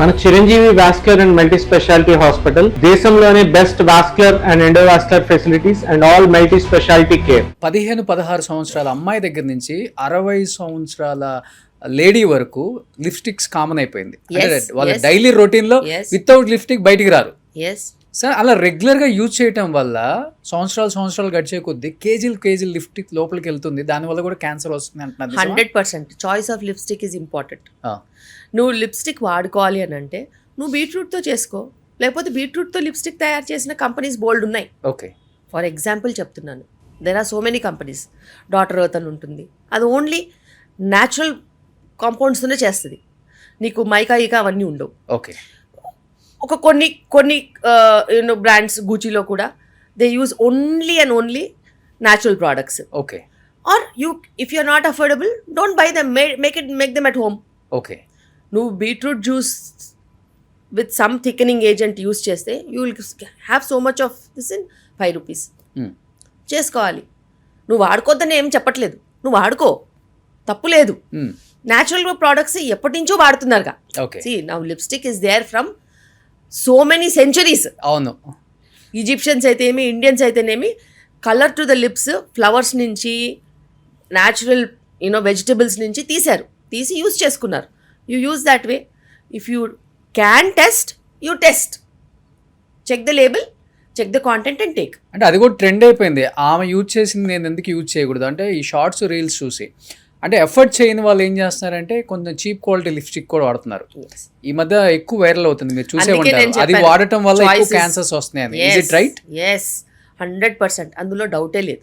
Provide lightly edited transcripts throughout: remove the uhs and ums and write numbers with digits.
మన Chiranjeevi vascular and multi speciality hospital దేశంలోనే best vascular and endovascular facilities and all multi speciality care. 15-16 సంవత్సరాల అమ్మాయి దగ్గర నుంచి 60 సంవత్సరాల లేడీ వరకు లిప్స్టిక్స్ కామన్ అయిపోయింది. వాళ్ళ డైలీ రొటీన్ లో వితౌట్ లిప్స్టిక్ బయటికి రారు సార్. అలా రెగ్యులర్ గా యూజ్ చేయటం వల్ల సంవత్సరాలు గడిచే కొద్దీ కేజీలు లిప్స్టిక్ లోపలికి వెళ్తుంది. దానివల్ల కూడా క్యాన్సర్ వస్తుంది అంటున్నారు. 100% choice of lipstick is important. నువ్వు లిప్స్టిక్ వాడుకోవాలి అని అంటే నువ్వు బీట్రూట్తో చేసుకో, లేకపోతే బీట్రూట్తో లిప్స్టిక్ తయారు చేసిన కంపెనీస్ బోల్డ్ ఉన్నాయి. ఓకే, ఫర్ ఎగ్జాంపుల్ చెప్తున్నాను, there are so many companies. Daughter earth అని ఉంటుంది, అది ఓన్లీ న్యాచురల్ కాంపౌండ్స్తోనే చేస్తుంది, నీకు మైకా ఈకా అవన్నీ ఉండవు. ఓకే, ఒక కొన్ని బ్రాండ్స్ గూచీలో కూడా they use only and only natural products. Okay, or if you are not affordable don't buy them, make them at home. Okay, నువ్వు beetroot juice with some thickening agent use చేస్తే you will have so much of this in 5 rupees. చేసుకోవాలి, నువ్వు వాడుకోద్దని ఏం చెప్పట్లేదు, నువ్వు వాడుకో, తప్పు లేదు. న్యాచురల్ ప్రోడక్ట్స్ ఎప్పటి నుంచో వాడుతున్నారుగా. See, now lipstick is there from so many centuries. అవును, ఈజిప్షియన్స్ అయితేనేమి, ఇండియన్స్ అయితేనేమి, colour to the lips flowers నుంచి, న్యాచురల్ వెజిటబుల్స్ నుంచి తీసి యూజ్ చేసుకున్నారు. You use that way. If you can test, you test, check the label, check the content and take. అంటే అది కూడా ట్రెండ్ అయిపోయింది. ఆమె యూజ్ చేసింది నేను ఎందుకు యూజ్ చేయకూడదు అంటే ఈ షార్ట్స్ రీల్స్ చూసి, అంటే ఎఫర్ట్ చేయని వాళ్ళు ఏం చేస్తున్నారంటే కొంచెం చీప్ క్వాలిటీ లిప్స్టిక్ కూడా వాడుతున్నారు. ఈ మధ్య ఎక్కువ వైరల్ అవుతుంది, మీరు చూసే ఉంటారు. అది వాడటం వల్ల ఎక్కువ క్యాన్సర్స్ వస్తున్నాయి. Is it right? yes, 100%. అందులో డౌటే లేదు.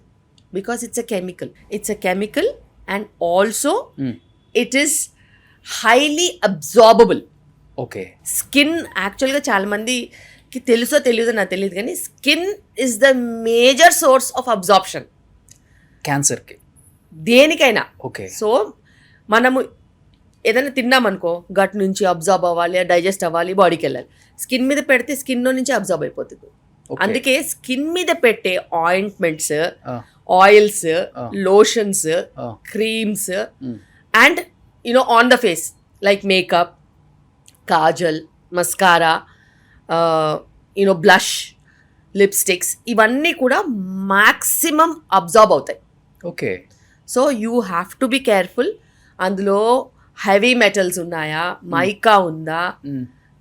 Because it's a chemical and also it is highly absorbable. Okay, skin యాక్చువల్గా చాలా మందికి తెలుసో తెలియదో నాకు తెలియదు, కానీ skin is the major source of absorption క్యాన్సర్కి, దేనికైనా. ఓకే, సో మనము ఏదైనా తిన్నామనుకో, గట్ నుంచి అబ్జార్బ్ అవ్వాలి, డైజెస్ట్ అవ్వాలి, బాడీకి వెళ్ళాలి. స్కిన్ మీద పెడితే స్కిన్లో నుంచి అబ్జార్బ్ అయిపోతుంది. అందుకే స్కిన్ మీద పెట్టే ointments, oils, lotions, creams and on the face like makeup, Kajal, mascara, blush, lipsticks, ఇవన్నీ కూడా మ్యాక్సిమం అబ్జార్బ్ అవుతాయి. Okay, so you have to be careful. అందులో హెవీ మెటల్స్ ఉన్నాయా, మైకా ఉందా,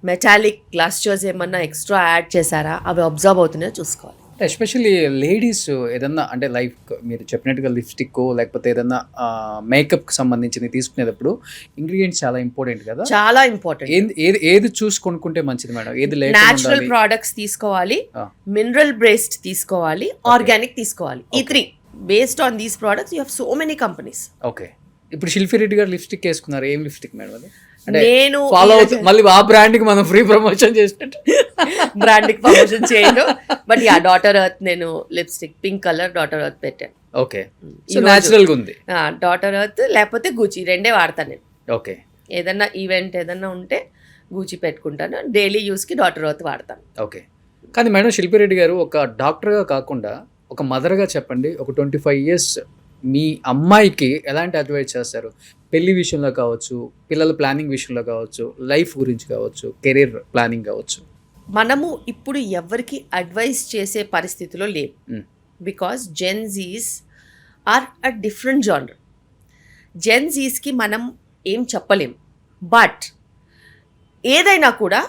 మెటాలిక్ గ్లాస్చర్స్ ఏమన్నా ఎక్స్ట్రా యాడ్ చేశారా, అవి అబ్జర్వ్ అవుతున్నాయో చూసుకోవాలి. ఎస్పెషల్లీ లేడీస్ ఏదన్నా అంటే లైక్ మీరు చెప్పినట్టుగా లిప్స్టిక్ లేకపోతే ఏదన్నా మేకప్కి సంబంధించింది తీసుకునేటప్పుడు ఇంగ్రీడియంట్స్ చాలా ఇంపార్టెంట్ కదా. చాలా ఇంపార్టెంట్. ఏది చూసి కొనుక్కుంటే మంచిది మేడం? ఏది న్యాచురల్ ప్రోడక్ట్స్ తీసుకోవాలి, మినరల్ బేస్డ్ తీసుకోవాలి, ఆర్గానిక్ తీసుకోవాలి. ఈ 3 based on these products you have so many companies. Okay, ఇప్పుడు శిల్పి రెడ్డి గారు లిప్స్టిక్ వేసుకున్నారు. ఏం లిప్స్టిక్ మేడం అది? నేను ఫాలో అవుతుంది మళ్ళీ ఆ బ్రాండ్ కి మనం ఫ్రీ ప్రమోషన్ చేసినట్టు. బ్రాండ్ కి ప్రమోషన్ చేయను, బట్ యా డాటర్ ఎర్త్ నేను lipstick pink colour daughter earth పెట్టాను. ఓకే, సో న్యాచురల్ గా ఉంది. డాటర్ ఎర్త్ లేకపోతే గూచి, రెండే వాడతాను నేను. ఓకే, ఏదన్నా ఈవెంట్ ఏదన్నా ఉంటే గూచి పెట్టుకుంటాను, డైలీ యూస్ కి డాటర్ ఎర్త్ వాడతాను. ఓకే, కానీ మేడం శిల్పి రెడ్డి గారు ఒక డాక్టర్గా కాకుండా ఒక మదర్గా చెప్పండి, ఒక 25 years మీ అమ్మాయికి ఎలాంటి అడ్వైస్ చేస్తారు? పెళ్లి విషయంలో కావచ్చు, పిల్లల ప్లానింగ్ విషయంలో కావచ్చు, లైఫ్ గురించి కావచ్చు, కెరీర్ ప్లానింగ్ కావచ్చు. మనము ఇప్పుడు ఎవరికి అడ్వైస్ చేసే పరిస్థితిలో లేవు. Because Gen Zs are a different genre. Gen జీస్కి మనం ఏం చెప్పలేం, బట్ ఏదైనా కూడా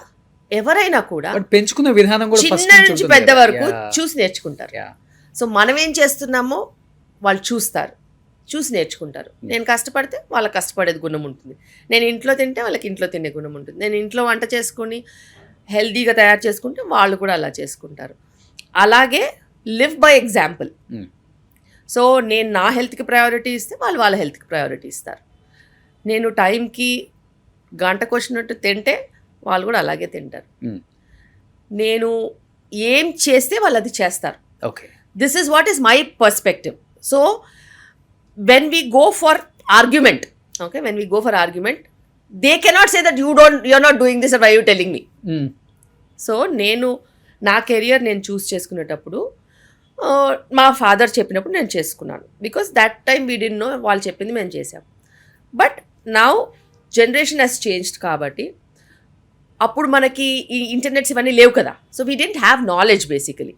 ఎవరైనా కూడా పెంచుకున్న విధానం కూడా చిన్న నుంచి పెద్ద వరకు చూసి నేర్చుకుంటారు. సో మనం ఏం చేస్తున్నామో వాళ్ళు చూసి నేర్చుకుంటారు. నేను కష్టపడితే వాళ్ళకి కష్టపడేది గుణం ఉంటుంది, నేను ఇంట్లో తింటే వాళ్ళకి ఇంట్లో తినే గుణం ఉంటుంది, నేను ఇంట్లో వంట చేసుకొని హెల్తీగా తయారు చేసుకుంటే వాళ్ళు కూడా అలా చేసుకుంటారు. అలాగే లివ్ బై ఎగ్జాంపుల్. సో నేను నా హెల్త్కి ప్రయారిటీ ఇస్తే వాళ్ళు వాళ్ళ హెల్త్కి ప్రయారిటీ ఇస్తారు. నేను టైంకి గంటకు వచ్చినట్టు తింటే వాళ్ళు కూడా అలాగే తింటారు. నేను ఏం చేస్తే వాళ్ళు అది చేస్తారు. Okay, this is what is my perspective. So when we go for argument, they cannot say that you're not doing this, or why are you telling me? So నేను నా కెరియర్ నేను చూస్ చేసుకునేటప్పుడు మా ఫాదర్ చెప్పినప్పుడు నేను చేసుకున్నాను. Because that time we did no, వాళ్ళు చెప్పింది మేము చేసాం. But now generation has changed కాబట్టి అప్పుడు మనకి ఈ ఇంటర్నెట్స్ ఇవన్నీ లేవు కదా. So we didn't have knowledge basically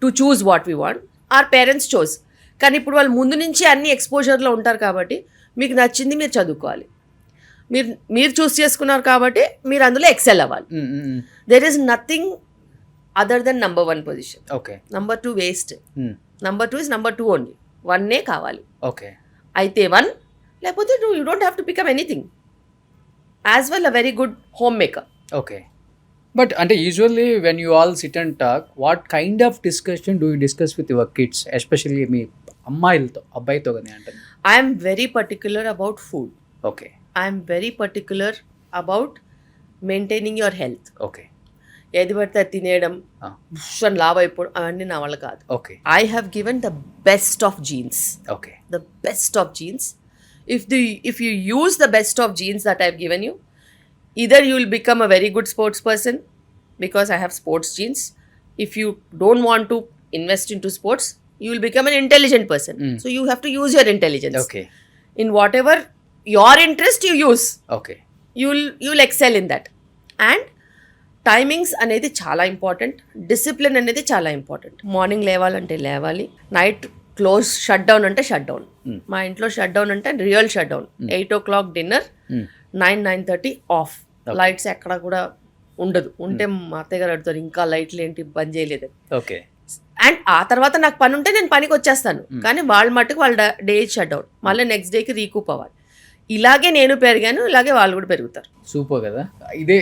to choose what we want. Our parents chose. కానీ ఇప్పుడు వాళ్ళు ముందు నుంచి అన్ని ఎక్స్పోజర్లో ఉంటారు కాబట్టి మీకు నచ్చింది మీరు చదువుకోవాలి. మీరు చూస్ చేసుకున్నారు కాబట్టి మీరు అందులో ఎక్సెల్ అవ్వాలి. There is nothing other than number 1 position. Okay. Number 2 waste. Number 2 is number 2 only. 1 కావాలి. ఓకే. అయితే 1, లేకపోతే you don't have to become anything. As well a very good home maker. Okay. But అంటే usually when you all sit and talk, what kind of discussion do you discuss with your kids, especially మీ అమ్మాయిలతో, అబ్బాయితో కానీ అంటే? I'm very particular about food. Okay. I'm very particular about maintaining your health. Okay. ఏది పడితే అది తినేయడం, అని లావ్ అయిపోవడం, అవన్నీ నా వల్ల కాదు. Okay. I have given the best of jeans. Okay. The best of jeans. If you use the best of genes that I've given you, either you will become a very good sports person because I have sports genes. If you don't want to invest into sports, you will become an intelligent person. So you have to use your intelligence. Okay. In whatever your interest you use, okay, you'll excel in that. And timings అనేది చాలా important. Discipline అనేది చాలా important. Morning లేవాలంటే లేవాలి, night close shut down అంటే shut down. మా ఇంట్లో shut down అంటే real shut down. 8 o'clock dinner, 9-9:30 of. Lights ఎక్కడ కూడా ఉండదు. ఉంటే మా అత్తయ్య గారు అడుగుతారు ఇంకా లైట్లు ఏంటి బంద్ చేయలేదు. ఓకే. అండ్ ఆ తర్వాత నాకు పని ఉంటే నేను పనికి వచ్చేస్తాను. కానీ వాళ్ళ మట్టుకు వాళ్ళ డే షట్ డౌన్, మళ్ళీ నెక్స్ట్ డేకి రీకూప్ అవ్వాలి. ఇలాగే నేను పెరిగాను, ఇలాగే వాళ్ళు కూడా పెరుగుతారు. సూపర్ కదా. ఇదే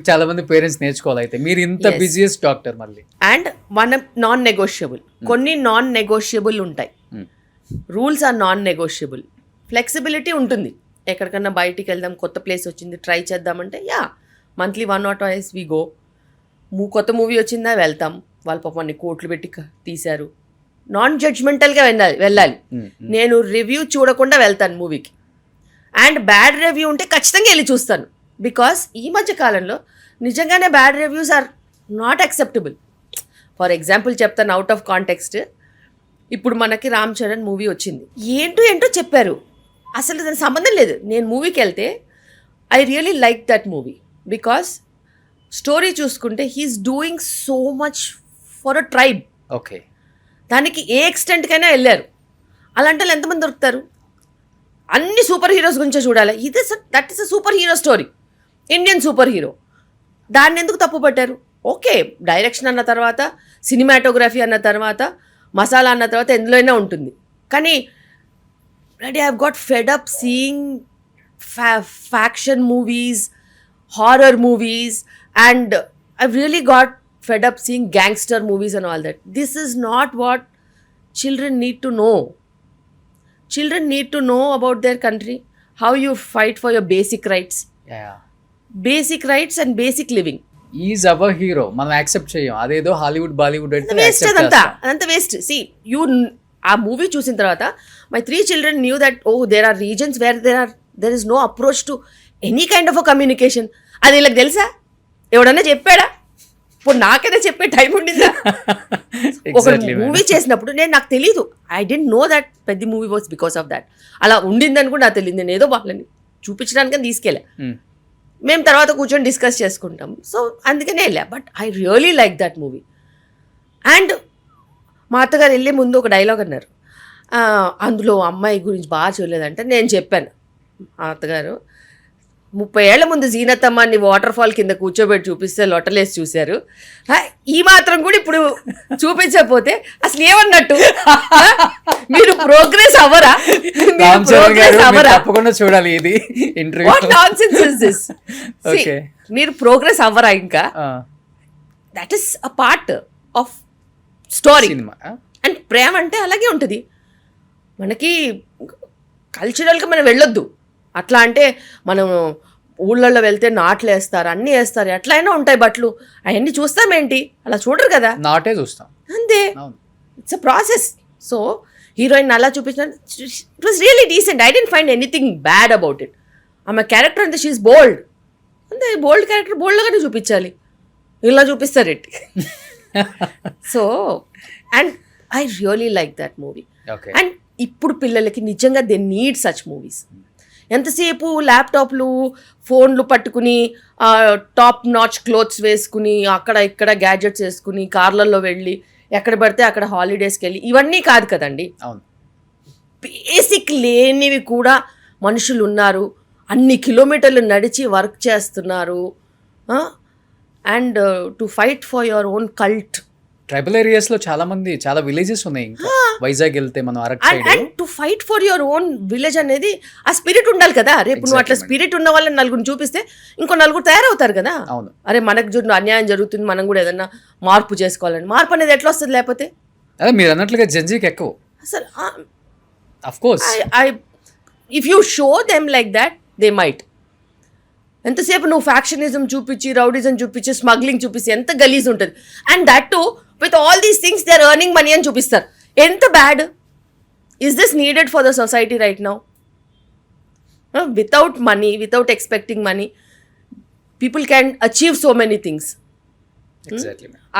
చాలా మంది పేరెంట్స్ నేర్చుకోవాలి. అయితే మీరు ఇంత బిజియెస్ట్ డాక్టర్ మళ్ళీ. అండ్ మన నాన్ నెగోషియబుల్, కొన్ని నాన్ నెగోషియబుల్ ఉంటాయి. Rules are non negotiable. Flexibility ఉంటుంది. ఎక్కడికన్నా బయటికి వెళ్దాం, కొత్త ప్లేస్ వచ్చింది ట్రై చేద్దామంటే మంత్లీ 1 or 2 we go. కొత్త మూవీ వచ్చిందా వెళ్తాం. వాళ్ళ పాప అన్ని కోట్లు పెట్టి తీశారు. నాన్ జడ్జ్మెంటల్గా వెళ్ళాలి. నేను రివ్యూ చూడకుండా వెళ్తాను మూవీకి. అండ్ బ్యాడ్ రివ్యూ ఉంటే ఖచ్చితంగా వెళ్ళి చూస్తాను. బికాస్ ఈ మధ్య కాలంలో నిజంగానే bad reviews are not acceptable. For example చెప్తాను అవుట్ ఆఫ్ కాంటెక్స్ట్. ఇప్పుడు మనకి రామ్ చరణ్ మూవీ వచ్చింది, ఏంటో చెప్పారు, అసలు దానికి సంబంధం లేదు. నేను మూవీకి వెళ్తే I really like that movie because story చూసుకుంటే he's doing so much for a tribe. Okay. దానికి ఏ ఎక్స్టెంట్కైనా వెళ్ళారు. అలాంటి వాళ్ళు ఎంతమంది దొరుకుతారు? అన్ని సూపర్ హీరోస్ గురించే చూడాలి. That is a super hero story, Indian super hero. దాన్ని ఎందుకు తప్పు పట్టారు? ఓకే, డైరెక్షన్ అన్న తర్వాత, సినిమాటోగ్రఫీ అన్న తర్వాత, మసాలా అన్న తర్వాత ఎందులోనే ఉంటుంది. కానీ I have got fed up seeing faction movies, horror movies, and I really got fed up seeing gangster movies and all that. This is not what children need to know. Children need to know about their country, how you fight for your basic rights. Yeah. Basic rights and basic living. Is our hero, మనం accept చేయం. అదేదో Hollywood Bollywood అంటే waste. అదంతా waste. See, ఆ movie చూసిన తర్వాత my 3 children knew that there are regions where there is no approach to any kind of a communication. అది వీళ్ళకి తెలుసా? ఎవడన్నా చెప్పాడా? ఇప్పుడు నాకైనా చెప్పే టైం ఉండిందా? ఒక మూవీ చేసినప్పుడు నాకు తెలీదు. ఐ డెంట్ నో దట్ పెద్ద movie was because of that. అలా ఉండిందని కూడా నాకు తెలియదు. నేను ఏదో వాళ్ళని చూపించడానికి తీసుకెళ్ళా. మేము తర్వాత కూర్చొని డిస్కస్ చేసుకుంటాం. సో అందుకనే వెళ్ళా. But I really like that movie. And మా అత్తగారు వెళ్ళే ముందు ఒక డైలాగ్ అన్నారు, అందులో అమ్మాయి గురించి బాగా చూడలేదంటే నేను చెప్పాను, మా అత్తగారు 30 ఏళ్ల ముందు జీనతమ్మని వాటర్ ఫాల్ కింద కూర్చోబెట్టి చూపిస్తే లొట్టలేసి చూశారు, ఈ మాత్రం కూడా ఇప్పుడు చూపించకపోతే అసలు ఏమన్నట్టు? మీరు ప్రోగ్రెస్ అవ్వరా? తప్పకుండా చూడాలి ఇది interview. What nonsense is this? మీరు ప్రోగ్రెస్ అవ్వరా? ఇంకా that is a part of story. And ప్రేమ అంటే అలాగే ఉంటుంది. మనకి కల్చరల్గా మనం వెళ్ళొద్దు. అట్లా అంటే మనం ఊళ్ళల్లో వెళ్తే నాట్లు వేస్తారు, అన్నీ వేస్తారు, ఎట్లయినా ఉంటాయి బట్టలు, అవన్నీ చూస్తామేంటి? అలా చూడరు కదా, నాటే చూస్తాం అంతే. It's a process. So heroine అలా చూపించిన it was really decent. I didn't find anything bad about it. ఆమె క్యారెక్టర్ అంతే, షీఈస్ బోల్డ్. అంతే, బోల్డ్ క్యారెక్టర్ బోల్డ్గానే చూపించాలి. ఇలా చూపిస్తారు ఎట్టి. So and I really like that movie. And ఇప్పుడు పిల్లలకి నిజంగా దే నీడ్ సచ్ మూవీస్. ఎంతసేపు ల్యాప్టాప్లు ఫోన్లు పట్టుకుని టాప్ నాచ్ క్లోత్స్ వేసుకుని అక్కడ ఇక్కడ గ్యాడ్జెట్స్ వేసుకుని కార్లలో వెళ్ళి ఎక్కడ పడితే అక్కడ హాలిడేస్కి వెళ్ళి ఇవన్నీ కాదు కదండి. అవును. బేసిక్ లేనివి కూడా మనుషులు ఉన్నారు, అన్ని కిలోమీటర్లు నడిచి వర్క్ చేస్తున్నారు. And to fight for your own cult. Tribal ఏరియాస్లో చాలా మంది, చాలా విలేజెస్ ఉన్నాయి. ఇంకా వైజాగ్ వెళ్తే మనం Araku side. And to fight for your own village అనేది ఆ స్పిరిట్ ఉండాలి కదా. రేపు నువ్వు అట్లా స్పిరిట్ ఉన్న వాళ్ళని నలుగురిని చూపిస్తే ఇంకో నలుగురు తయారవుతారు కదా. అవును. అరే మనకు అన్యాయం జరుగుతుంది, మనం కూడా ఏదన్నా మార్పు చేసుకోవాలని. మార్పు అనేది ఎట్లా వస్తుంది లేకపోతే? అదే మీరు అన్నట్లుగా జెన్జీకి ఎక్కువ అసలు of course if you show them like that they might. ఎంతసేపు నువ్వు ఫ్యాక్షనిజం చూపించి, రౌడిజం చూపించి, స్మగ్లింగ్ చూపించి ఎంత గలీజ్ ఉంటుంది. And that to with all these things they are earning money అని చూపిస్తారు. ఎంత bad is this needed for the society right now? Without money, without expecting money, people can achieve so many things.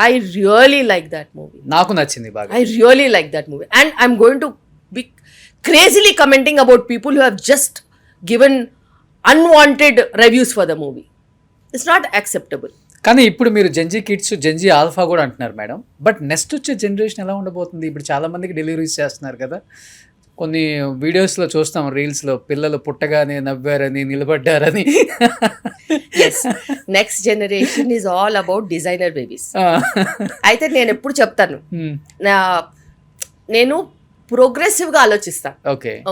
I really like that movie. నాకు నచ్చింది బాగా. I really like that movie. And I'm going to be crazily commenting about people who have just given unwanted reviews for the movie. It's not acceptable. కానీ ఇప్పుడు మీరు Gen Z kids, Gen Z alpha కూడా అంటున్నారు madam. But next వచ్చే generation ఎలా ఉండబోతుంది? ఇప్పుడు చాలా మందికి డెలివరీస్ చేస్తున్నారు కదా. కొన్ని వీడియోస్లో చూస్తాం, రీల్స్లో పిల్లలు పుట్టగానే నవ్వారని, నిలబడ్డారని. Yes, next generation is all about designer babies. అయితే నేను ఎప్పుడు చెప్తాను, నేను ప్రోగ్రెసివ్గా ఆలోచిస్తాను.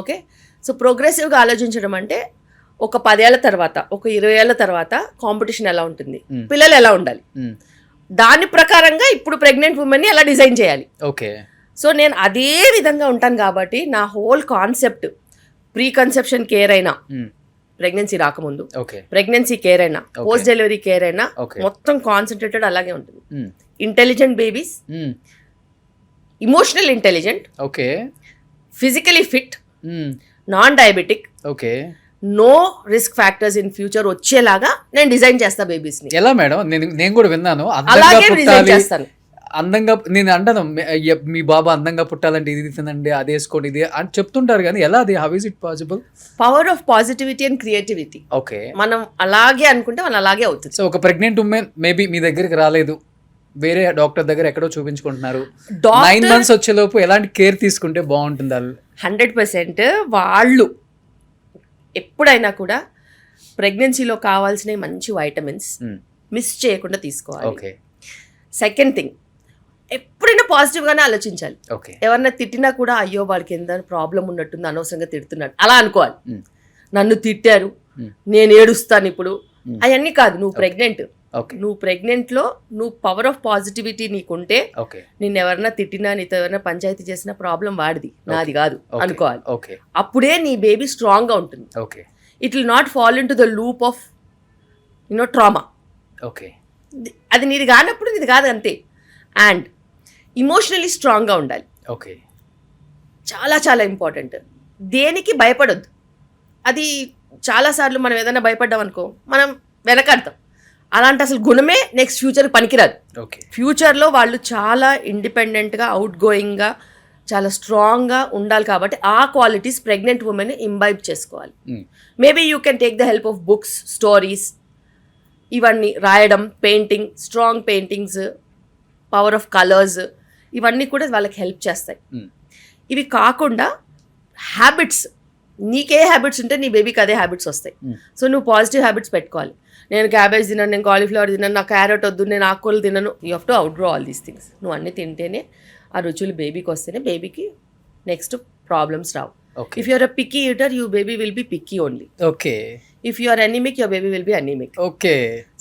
ఓకే, సో ప్రోగ్రెసివ్గా ఆలోచించడం అంటే ఒక 10 ఏళ్ల తర్వాత, ఒక 20 ఏళ్ల తర్వాత కాంపిటీషన్ ఎలా ఉంటుంది, పిల్లలు ఎలా ఉండాలి, దాని ప్రకారంగా ఇప్పుడు ప్రెగ్నెంట్ ఉమెన్ని ఎలా డిజైన్ చేయాలి. ఓకే, సో నేను అదే విధంగా ఉంటాను కాబట్టి నా whole concept pre conception care అయినా, ప్రెగ్నెన్సీ రాకముందు ప్రెగ్నెన్సీ కేర్ అయినా, పోస్ట్ డెలివరీ కేర్ అయినా, మొత్తం కాన్సన్ట్రేటెడ్ అలాగే ఉంటుంది. Intelligent babies, emotional intelligent, physically fit, non diabetic, no risk factors in future వచ్చేలాగా నేను డిజైన్ చేస్తా బేబీస్ ని. ఎలా మేడం? నేను కూడా విన్నాను, అలాగే డిజైన్ చేస్తాను. అందంగా, నేను అంటాను మీ బాబా అందంగా పుట్టాలంటే ఇది తినండి, అది వేసుకోండి, ఇది అని చెప్తుంటారు, కానీ ఎలా అది, how is it possible? Power of positivity and creativity. Okay, మనం అలాగే అనుకుంటే మనం అలాగే అవుతుంది. సో ఒక ప్రెగ్నెంట్ ఉమెన్ మేబీ మీ దగ్గరికి రాలేదు, వేరే డాక్టర్ దగ్గర ఎక్కడో చూపించుకుంటున్నారు, 9 months వచ్చేలోపు ఎలాంటి కేర్ తీసుకుంటే బాగుంటుంది? 100% వాళ్ళు ఎప్పుడైనా కూడా ప్రెగ్నెన్సీలో కావాల్సిన మంచి వైటమిన్స్ మిస్ చేయకుండా తీసుకోవాలి. సెకండ్ థింగ్, ఎప్పుడైనా పాజిటివ్గానే ఆలోచించాలి. ఎవరన్నా తిట్టినా కూడా అయ్యో వాడికి ఎంత ప్రాబ్లం ఉన్నట్టుంది, అనవసరంగా తిడుతున్నాడు అలా అనుకోవాలి. నన్ను తిట్టారు, నేను ఏడుస్తాను ఇప్పుడు, అవన్నీ కాదు. నువ్వు ప్రెగ్నెంట్, నువ్వు ప్రెగ్నెంట్లో నువ్వు పవర్ ఆఫ్ పాజిటివిటీ నీకుంటే, నిన్ను ఎవరన్నా తిట్టినా, నీతో ఎవరైనా పంచాయతీ చేసిన ప్రాబ్లం వాడిది, నాది కాదు అనుకోవాలి. అప్పుడే నీ బేబీ స్ట్రాంగ్గా ఉంటుంది. It will not fall in to the loop of trauma. అది నీది కానప్పుడు నీది కాదు, అంతే. అండ్ ఇమోషనలీ స్ట్రాంగ్గా ఉండాలి. చాలా చాలా ఇంపార్టెంట్. దేనికి భయపడొద్దు. అది చాలాసార్లు మనం ఏదైనా భయపడ్డాం అనుకో, మనం వెనకాడతాం. అలాంటి అసలు గుణమే నెక్స్ట్ ఫ్యూచర్ పనికిరాదు. ఫ్యూచర్లో వాళ్ళు చాలా ఇండిపెండెంట్గా, అవుట్ గోయింగ్గా, చాలా స్ట్రాంగ్గా ఉండాలి. కాబట్టి ఆ క్వాలిటీస్ ప్రెగ్నెంట్ ఉమెన్ ఇంబైబ్ చేసుకోవాలి. Maybe you can take the help of books, stories, ఇవన్నీ రాయడం, painting, strong paintings, power of colours, ఇవన్నీ కూడా వాళ్ళకి హెల్ప్ చేస్తాయి. ఇవి కాకుండా హ్యాబిట్స్, నీకే హ్యాబిట్స్ ఉంటే నీ బేబీకి అదే హ్యాబిట్స్ వస్తాయి. సో నువ్వు పాజిటివ్ హ్యాబిట్స్ పెట్టుకోవాలి. నేను క్యాబేజ్ తినను, నేను కాలీఫ్లవర్ తినను, నాకు క్యారెట్ వద్దు, నేను ఆకుకూరలు తినను. You have to outgrow all these things. నువ్వు అన్నీ తింటేనే, ఆ రుచులు బేబీకి వస్తేనే బేబీకి నెక్స్ట్ ప్రాబ్లమ్స్ రావు. If you are a picky eater, your baby will be picky only. If you are anemic, your baby will be anemic.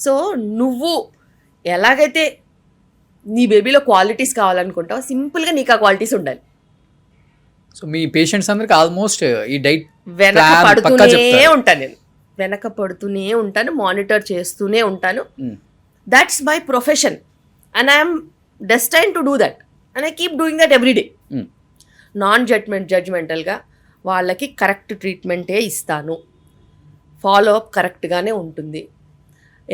So నువ్వు ఎలాగైతే నీ బేబీలో క్వాలిటీస్ కావాలనుకుంటావో, సింపుల్గా నీకు ఆ క్వాలిటీస్ ఉండాలి. సో మీ పేషెంట్స్ అందరికి ఆల్మోస్ట్ ఈ డైట్ వెనక పడుతూనే ఉంటాను, మానిటర్ చేస్తూనే ఉంటాను. That's my profession and I'm destined to do that and I keep doing that every day. Non జడ్జ్మెంటల్గా వాళ్ళకి కరెక్ట్ ట్రీట్మెంటే ఇస్తాను. ఫాలో అప్ కరెక్ట్గానే ఉంటుంది.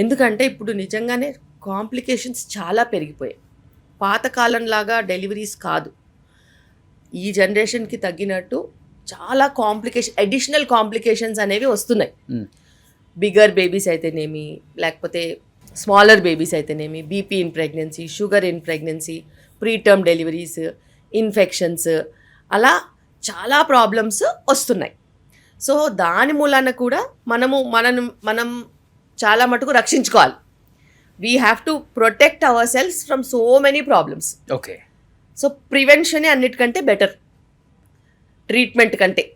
ఎందుకంటే ఇప్పుడు నిజంగానే కాంప్లికేషన్స్ చాలా పెరిగిపోయాయి. పాతకాలంలాగా డెలివరీస్ కాదు. ఈ జనరేషన్కి తగ్గినట్టు చాలా అడిషనల్ కాంప్లికేషన్స్ అనేవి వస్తున్నాయి. బిగ్గర్ బేబీస్ అయితేనేమి, లేకపోతే స్మాలర్ బేబీస్ అయితేనేమి, BP in pregnancy, sugar in pregnancy, preterm deliveries, infections, అలా చాలా ప్రాబ్లమ్స్ వస్తున్నాయి. సో దాని మూలాన కూడా మనం చాలా మటుకు రక్షించుకోవాలి. We have to protect our cells from so many problems. Okay. So ప్రివెన్షనే అన్నిటికంటే బెటర్ ట్రీట్మెంట్ కంటే.